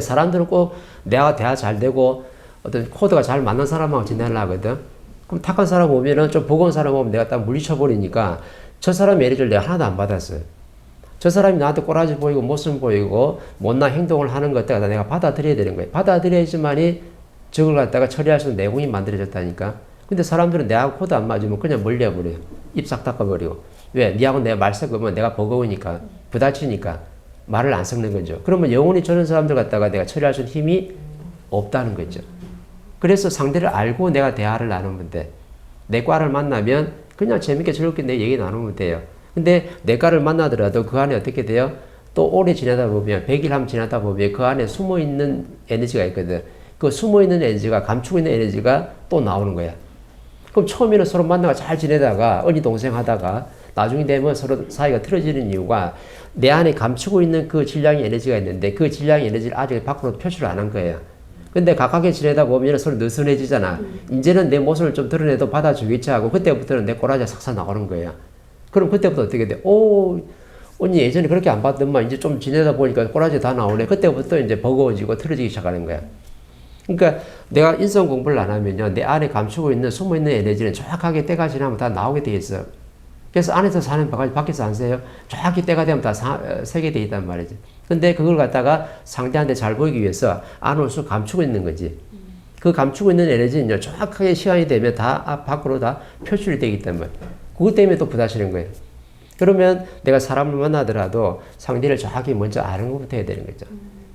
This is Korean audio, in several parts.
사람들은 꼭 내가 대화 잘 되고 어떤 코드가 잘 맞는 사람하고 지내려고 하거든. 그럼 탁한 사람 오면은 좀 버거운 사람 오면 내가 딱 물리쳐버리니까 저 사람의 예를 내가 하나도 안 받았어요. 저 사람이 나한테 꼬라지 보이고 모습 보이고 못난 행동을 하는 것 갖다가 내가 받아들여야 되는 거예요. 받아들여야지만이 저걸 갖다가 처리할 수 있는 내공이 만들어졌다니까. 근데 사람들은 내하고 코드 안 맞으면 그냥 멀리해버려요. 입 싹 닦아버리고. 왜? 니하고 내가 말 섞으면 내가 버거우니까 부딪히니까 말을 안 섞는 거죠. 그러면 영원히 저런 사람들 갖다가 내가 처리할 수 있는 힘이 없다는 거죠. 그래서 상대를 알고 내가 대화를 나누면 돼. 내 과를 만나면 그냥 재밌게 즐겁게 내 얘기 나누면 돼요. 근데 내 과를 만나더라도 그 안에 어떻게 돼요? 또 오래 지내다 보면 100일 한번 지나다 보면 그 안에 숨어있는 에너지가 있거든. 그 숨어있는 에너지가 감추고 있는 에너지가 또 나오는 거야. 그럼 처음에는 서로 만나가 잘 지내다가 언니 동생 하다가 나중에 되면 서로 사이가 틀어지는 이유가 내 안에 감추고 있는 그 질량의 에너지가 있는데 그 질량의 에너지를 아직 밖으로 표출을 안 한 거예요. 근데 가깝게 지내다 보면 서로 느슨해지잖아. 이제는 내 모습을 좀 드러내도 받아주겠지 하고 그때부터는 내 꼬라지가 싹싹 나오는 거예요. 그럼 그때부터 어떻게 돼? 오, 언니 예전에 그렇게 안 봤더만 이제 좀 지내다 보니까 꼬라지 다 나오네. 그때부터 이제 버거워지고 틀어지기 시작하는 거야. 그러니까 내가 인성 공부를 안 하면요. 내 안에 감추고 있는 숨어있는 에너지는 정확하게 때가 지나면 다 나오게 돼 있어. 그래서 안에서 사는 바가지 밖에서 안 써요. 정확히 때가 되면 다 세게 돼 있단 말이지. 근데 그걸 갖다가 상대한테 잘 보이기 위해서 안으로 쑥 감추고 있는 거지. 그 감추고 있는 에너지는 정확하게 시간이 되면 다 밖으로 다 표출이 되기 때문에 그것 때문에 또 부딪히는 거예요. 그러면 내가 사람을 만나더라도 상대를 정확히 먼저 아는 것부터 해야 되는 거죠.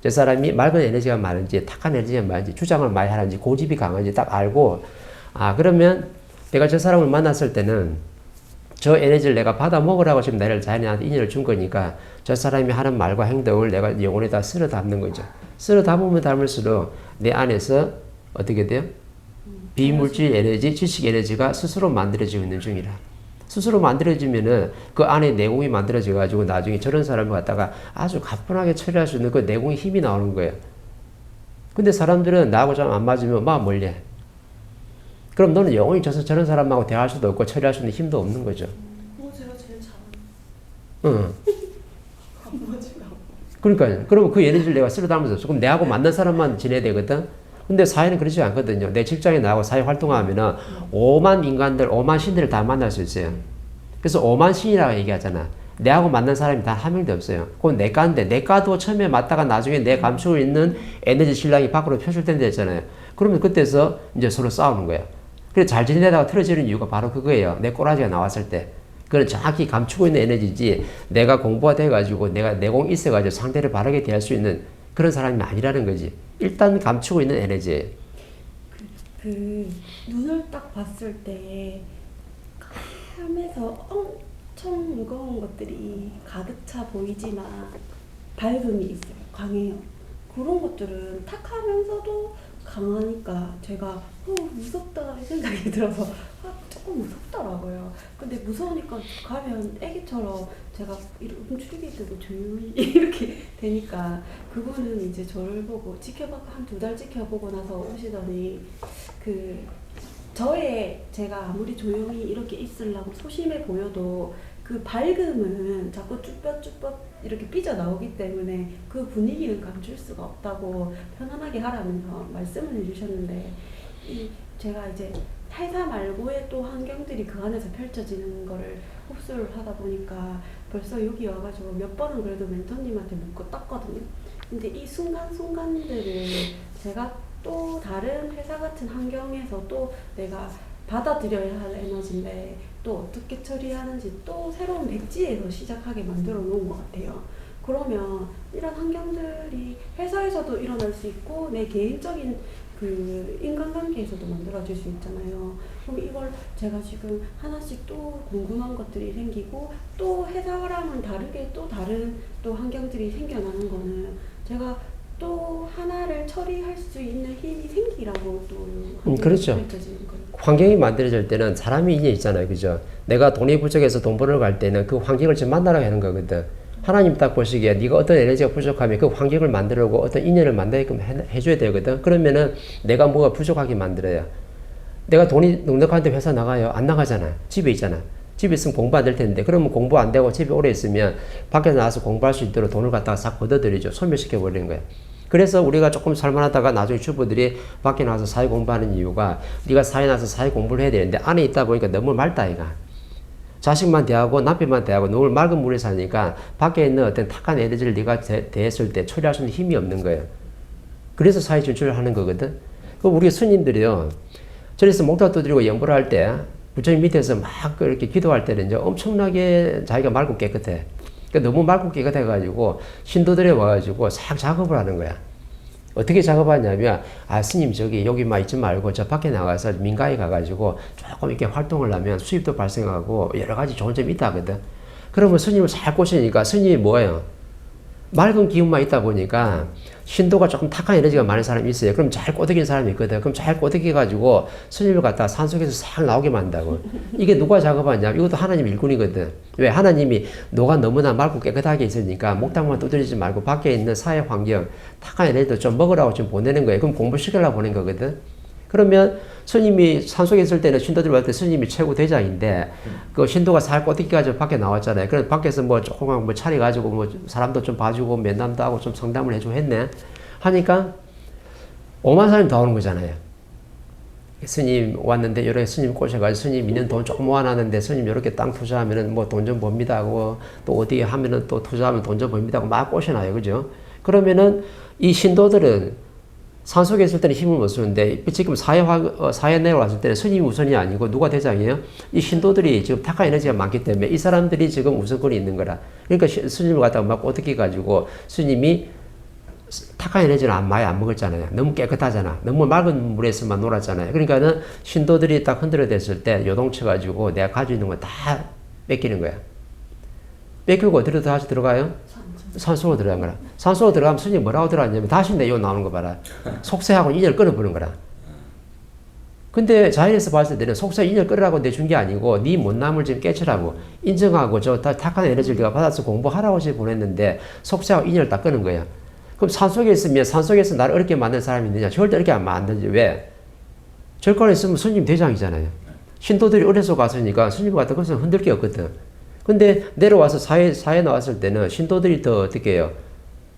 저 사람이 맑은 에너지가 많은지 탁한 에너지가 많은지 주장을 많이 하는지 고집이 강한지 딱 알고 그러면 내가 저 사람을 만났을 때는 저 에너지를 내가 받아 먹으라고 지금 나를 자연한테 인연을 준 거니까 저 사람이 하는 말과 행동을 내가 영혼에다 쓸어 담는 거죠. 쓸어 담으면 담을수록 내 안에서 어떻게 돼요? 비물질 에너지, 지식 에너지가 스스로 만들어지고 있는 중이라. 스스로 만들어지면은 그 안에 내공이 만들어져 가지고 나중에 저런 사람을 갖다가 아주 가뿐하게 처리할 수 있는 그 내공의 힘이 나오는 거예요. 근데 사람들은 나하고 좀 안 맞으면 막 멀리해. 그럼 너는 영원히 저런 사람하고 대화할 수도 없고 처리할 수 있는 힘도 없는 거죠. 제가 제일 잘하는. 응. 안 맞으면. 그러니까요. 그러면 그 에너지를 내가 쓸어 담을 수 없어. 그럼 내하고 맞는 사람만 지내야 되거든. 근데 사회는 그렇지 않거든요. 내 직장에 나하고 사회 활동하면은 5만 인간들, 5만 신들을 다 만날 수 있어요. 그래서 5만 신이라고 얘기하잖아. 내하고 맞는 사람이 단 한 명도 없어요. 그건 내 과인데, 내 과도 처음에 맞다가 나중에 내 감추고 있는 에너지 질량이 밖으로 표출된다 했잖아요. 그러면 그때서 이제 서로 싸우는 거야. 그래서 잘 지내다가 틀어지는 이유가 바로 그거예요. 내 꼬라지가 나왔을 때. 그건 정확히 감추고 있는 에너지지, 내가 공부가 돼가지고, 내가 내공이 있어가지고 상대를 바르게 대할 수 있는 그런 사람이 아니라는 거지. 일단 감추고 있는 에너지예요. 눈을 딱 봤을 때 하면서 엄청 무거운 것들이 가득 차 보이지만 밝음이 있어요. 강해요. 그런 것들은 탁하면서도 강하니까 제가 무섭다 이 생각이 들어서 조금 무섭더라고요. 근데 무서우니까 가면 애기처럼 제가 이렇게 움츠리게 되고 조용히 이렇게 되니까 그거는 이제 저를 보고 지켜봤고 한 2달 지켜보고 나서 오시더니 제가 아무리 조용히 이렇게 있으려고 소심해 보여도 그 밝음은 자꾸 쭈뼛쭈뼛 이렇게 삐져나오기 때문에 그 분위기는 감출 수가 없다고 편안하게 하라면서 말씀을 해주셨는데 제가 이제 회사 말고의 또 환경들이 그 안에서 펼쳐지는 거를 흡수를 하다 보니까 벌써 여기 와가지고 몇 번은 그래도 멘토님한테 묻고 떴거든요. 근데 이 순간순간들을 제가 또 다른 회사 같은 환경에서 또 내가 받아들여야 할 에너지인데 또 어떻게 처리하는지 또 새로운 백지에서 시작하게 만들어 놓은 것 같아요. 그러면 이런 환경들이 회사에서도 일어날 수 있고 내 개인적인 그 인간관계에서도 만들어질 수 있잖아요. 그럼 이걸 제가 지금 하나씩 또 궁금한 것들이 생기고 또 회사랑은 다르게 또 다른 또 환경들이 생겨나는 거는 제가 또 하나를 처리할 수 있는 힘이 생기라고 또 그렇죠. 환경이 만들어질 때는 사람이 이제 있잖아요. 그죠? 내가 돈이 부족해서 돈 벌러 갈 때는 그 환경을 좀 만나라고 하는 거거든. 하나님 딱 보시기에 네가 어떤 에너지가 부족하면 그 환경을 만들고 어떤 인연을 만들게끔 해줘야 되거든. 그러면은 내가 뭐가 부족하게 만들어야. 내가 돈이 넉넉한데 회사 나가요? 안 나가잖아. 집에 있잖아. 집에 있으면 공부 안 될 텐데 그러면 공부 안 되고 집에 오래 있으면 밖에서 나와서 공부할 수 있도록 돈을 갖다가 싹 걷어들이죠. 소멸시켜 버리는 거야. 그래서 우리가 조금 살만하다가 나중에 주부들이 밖에 나와서 사회 공부하는 이유가 네가 사회 나와서 사회 공부를 해야 되는데 안에 있다 보니까 너무 맑다 이가. 자식만 대하고 남편만 대하고 너무 맑은 물에 사니까 밖에 있는 어떤 탁한 에너지를 네가 대했을 때 처리할 수 있는 힘이 없는 거예요. 그래서 사회 진출을 하는 거거든. 그 우리 스님들이요. 저래서 목탁 두드리고 연보를 할 때 부처님 밑에서 막 이렇게 기도할 때는 이제 엄청나게 자기가 맑고 깨끗해. 그러니까 너무 맑고 깨끗해가지고 신도들이 와가지고 싹 작업을 하는 거야. 어떻게 작업하냐면 스님 저기 여기만 있지 말고 저 밖에 나가서 민가에 가가지고 조금 이렇게 활동을 하면 수입도 발생하고 여러 가지 좋은 점이 있다 하거든. 그러면 스님을 잘 꼬시니까 스님이 뭐예요? 맑은 기운만 있다 보니까 신도가 조금 탁한 에너지가 많은 사람이 있어요. 그럼 잘 꼬드긴 사람이 있거든. 그럼 잘 꼬드겨가지고 스님을 갖다가 산속에서 싹 나오게 만든다고. 이게 누가 작업하냐? 이것도 하나님 일꾼이거든. 왜? 하나님이 너가 너무나 맑고 깨끗하게 있으니까 목탁만 두드리지 말고 밖에 있는 사회 환경, 탁한 에너지도 좀 먹으라고 지금 보내는 거예요. 그럼 공부시키려고 보낸 거거든. 그러면 스님이 산속에 있을 때는 신도들 볼 때 스님이 최고 대장인데 그 신도가 살 꼬드기가지고 밖에 나왔잖아요. 그래서 밖에서 뭐 조금 뭐 차려가지고 뭐 사람도 좀 봐주고 면담도 하고 좀 상담을 해주고 했네. 하니까 5만 사람이 다 오는 거잖아요. 스님 왔는데 여러 스님 꼬셔가지고 스님 있는 돈 조금 모아놨는데 스님 이렇게 땅 투자하면은 뭐 돈 좀 법니다 하고 또 어디에 하면은 또 투자하면 돈 좀 법니다 하고 막 꼬셔놔요. 그죠? 그러면은 이 신도들은 산속에 있을 때는 힘을 못 쓰는데 지금 사회 내려왔을 때는 스님이 우선이 아니고 누가 대장이에요? 이 신도들이 지금 탁한 에너지가 많기 때문에 이 사람들이 지금 우선권이 있는 거라. 그러니까 스님을 갖다가 막 어떻게 가지고 스님이 탁한 에너지를 많이 안 먹었잖아요. 너무 깨끗하잖아. 너무 맑은 물에서만 놀았잖아요. 그러니까는 신도들이 딱 흔들어댔을 때 요동쳐가지고 내가 가지고 있는 거 다 뺏기는 거야. 뺏기고 어디로 다시 들어가요? 산속으로 들어간 거라. 산속으로 들어가면 스님이 뭐라고 들어갔냐면 다시 내요 나오는 거 봐라. 속세하고 인연을 끊어보는 거라. 근데 자연에서 봤을 때는 속세 인연을 끊으라고 내준 게 아니고 네 못남을 지금 깨치라고 인정하고 저 탁한 에너지를 네가 받아서 공부하라고 지금 보냈는데 속세하고 인연을 다 끊은 거야. 그럼 산속에 있으면 산속에서 나를 어렵게 만든 사람이 있느냐? 절대 어렵게 안 만들지. 왜? 절간에 있으면 스님 대장이잖아요. 신도들이 어려서 갔으니까 스님 같은 것은 흔들 게 없거든. 근데 내려와서 사회 나왔을 때는 신도들이 더 어떻게 해요?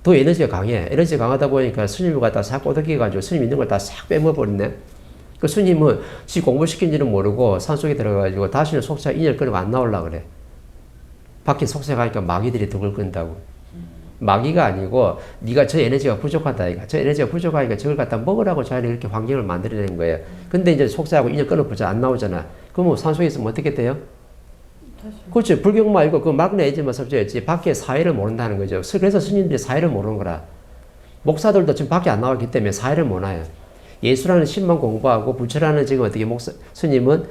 더 에너지가 강해. 에너지가 강하다 보니까 스님을 갖다 싹 꼬드겨가지고 스님 있는 걸 다 싹 빼먹어버리네. 그 스님은 지 공부시킨지는 모르고 산속에 들어가가지고 다시는 속세가 인연을 끊고 안 나오려고 그래. 밖에 속세 가니까 마귀들이 덕을 끈다고. 마귀가 아니고 네가 저 에너지가 부족하다 이거. 저 에너지가 부족하니까 저걸 갖다 먹으라고 자연이 이렇게 환경을 만들어낸 거예요. 근데 이제 속세하고 인연 끊어보자 안 나오잖아. 그러면 산속에 있으면 어떻게 돼요? 그렇죠. 불경 말고 그 맑은 에너지만 섭취했지 밖에 사회를 모른다는 거죠. 그래서 스님들이 사회를 모르는 거라. 목사들도 지금 밖에 안 나왔기 때문에 사회를 모르나요. 예수라는 신만 공부하고 부처라는 지금 어떻게 스님은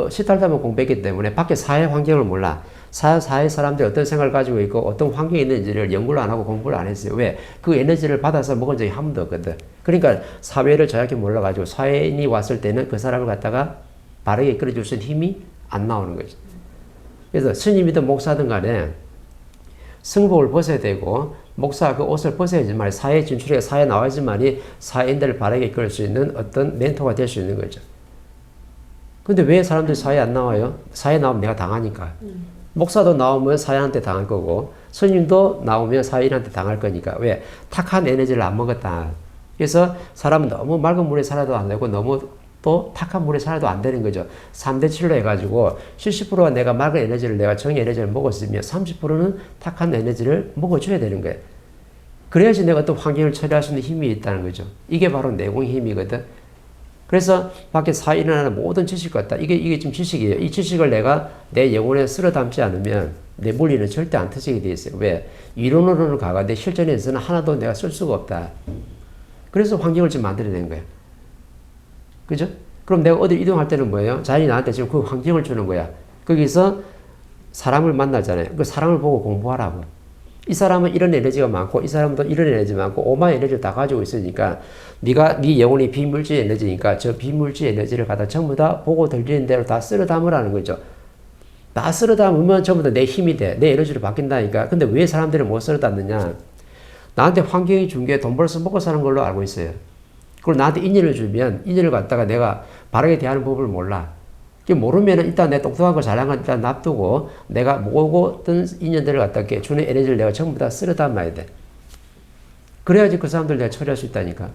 시탈자만 공부했기 때문에 밖에 사회 환경을 몰라. 사회 사람들이 어떤 생각을 가지고 있고 어떤 환경에 있는지를 연구를 안 하고 공부를 안 했어요. 왜? 그 에너지를 받아서 먹은 적이 한 번도 없거든. 그러니까 사회를 정확히 몰라가지고 사회인이 왔을 때는 그 사람을 갖다가 바르게 이끌어줄 수 있는 힘이 안 나오는 거죠. 그래서 스님이든 목사든 간에 승복을 벗어야 되고 목사 그 옷을 벗어야지만 사회 진출해 사회에 나와야지만이 사회인들을 바르게 이끌 수 있는 어떤 멘토가 될 수 있는 거죠. 근데 왜 사람들이 사회에 안 나와요? 사회에 나오면 내가 당하니까. 목사도 나오면 사회한테 당할 거고 스님도 나오면 사회인한테 당할 거니까. 왜? 탁한 에너지를 안 먹었다. 그래서 사람은 너무 맑은 물에 살아도 안 되고 너무 또 탁한 물에 살아도 안 되는 거죠. 3대 7로 해가지고 70%가 내가 맑은 에너지를 내가 정의 에너지를 먹었으면 30%는 탁한 에너지를 먹어줘야 되는 거예요. 그래야지 내가 어떤 환경을 처리할 수 있는 힘이 있다는 거죠. 이게 바로 내공의 힘이거든. 그래서 밖에 사회 일어나는 모든 지식 같다. 이게 지금 지식이에요. 이 지식을 내가 내 영혼에 쓸어 담지 않으면 내 물리는 절대 안 터지게 돼 있어요. 왜? 이론으로는 가가는데 실전에서는 하나도 내가 쓸 수가 없다. 그래서 환경을 지금 만들어낸 거예요. 그죠? 그럼 내가 어디 이동할 때는 뭐예요? 자연이 나한테 지금 그 환경을 주는 거야. 거기서 사람을 만나잖아요. 그 사람을 보고 공부하라고. 이 사람은 이런 에너지가 많고 이 사람도 이런 에너지 많고 오만 에너지를 다 가지고 있으니까 네가 네 영혼이 비물질 에너지니까 저 비물질 에너지를 갖다 전부 다 보고 들리는 대로 다 쓸어 담으라는 거죠. 다 쓸어 담으면 전부 다 내 힘이 돼. 내 에너지로 바뀐다니까. 근데 왜 사람들이 못 쓸어 담느냐? 나한테 환경이 준 게 돈 벌어서 먹고 사는 걸로 알고 있어요. 그리고 나한테 인연을 주면 인연을 갖다가 내가 바르게 대하는 법을 몰라. 모르면 일단 내 똑똑한 거 잘한 건 일단 놔두고 내가 모으고 어떤 인연들을 갖다 주는 에너지를 내가 전부 다 쓸어 담아야 돼. 그래야지 그 사람들 내가 처리할 수 있다니까.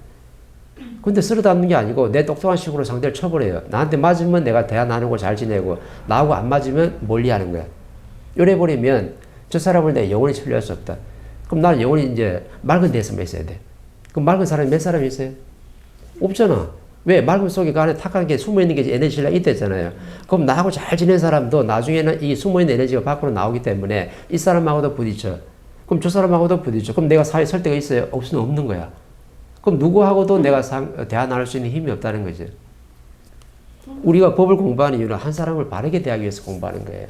근데 쓸어 담는 게 아니고 내 똑똑한 식으로 상대를 쳐버려요. 나한테 맞으면 내가 대화 나누고 잘 지내고 나하고 안 맞으면 멀리하는 거야. 이래 버리면 저 사람을 내가 영원히 처리할 수 없다. 그럼 나는 영원히 이제 맑은 데서만 있어야 돼. 그럼 맑은 사람이 몇 사람이 있어요? 없잖아. 왜? 맑은 속에 그 안에 탁한 게 숨어있는 게 에너지가 있댔잖아요. 그럼 나하고 잘 지낸 사람도 나중에는 이 숨어있는 에너지가 밖으로 나오기 때문에 이 사람하고도 부딪혀. 그럼 저 사람하고도 부딪혀. 그럼 내가 사회에 설 데가 있어요? 없으면 없는 거야. 그럼 누구하고도 내가 대화 나눌 수 있는 힘이 없다는 거죠. 우리가 법을 공부하는 이유는 한 사람을 바르게 대하기 위해서 공부하는 거예요.